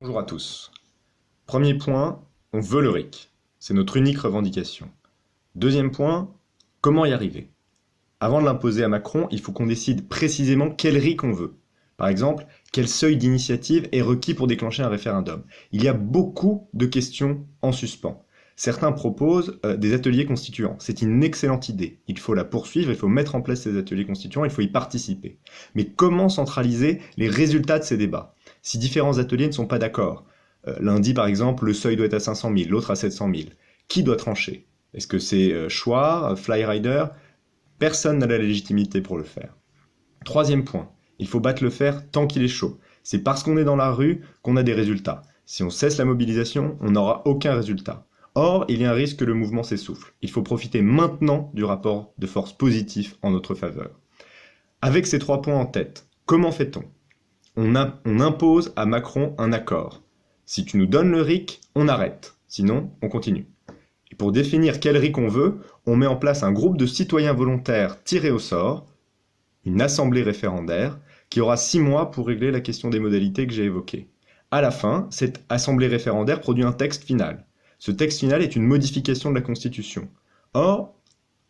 Bonjour à tous. Premier point, on veut le RIC. C'est notre unique revendication. Deuxième point, comment y arriver? Avant de l'imposer à Macron, il faut qu'on décide précisément quel RIC on veut. Par exemple, quel seuil d'initiative est requis pour déclencher un référendum? Il y a beaucoup de questions en suspens. Certains proposent des ateliers constituants. C'est une excellente idée. Il faut la poursuivre, il faut mettre en place ces ateliers constituants, il faut y participer. Mais comment centraliser les résultats de ces débats? Si différents ateliers ne sont pas d'accord, l'un dit par exemple le seuil doit être à 500 000, l'autre à 700 000, qui doit trancher? Est-ce que c'est Chouard, Flyrider? Personne n'a la légitimité pour le faire. Troisième point, il faut battre le fer tant qu'il est chaud. C'est parce qu'on est dans la rue qu'on a des résultats. Si on cesse la mobilisation, on n'aura aucun résultat. Or, il y a un risque que le mouvement s'essouffle. Il faut profiter maintenant du rapport de force positif en notre faveur. Avec ces 3 points en tête, comment fait-on? On impose à Macron un accord. Si tu nous donnes le RIC, on arrête. Sinon, on continue. Et pour définir quel RIC on veut, on met en place un groupe de citoyens volontaires tirés au sort, une assemblée référendaire, qui aura 6 mois pour régler la question des modalités que j'ai évoquées. À la fin, cette assemblée référendaire produit un texte final. Ce texte final est une modification de la Constitution. Or,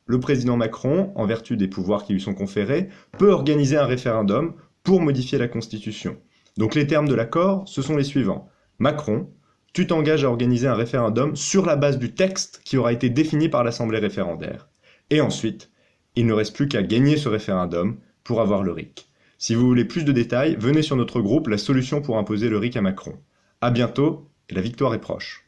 le président Macron, en vertu des pouvoirs qui lui sont conférés, peut organiser un référendum pour modifier la Constitution. Donc les termes de l'accord, ce sont les suivants. Macron, tu t'engages à organiser un référendum sur la base du texte qui aura été défini par l'Assemblée référendaire. Et ensuite, il ne reste plus qu'à gagner ce référendum pour avoir le RIC. Si vous voulez plus de détails, venez sur notre groupe La solution pour imposer le RIC à Macron. À bientôt, et la victoire est proche.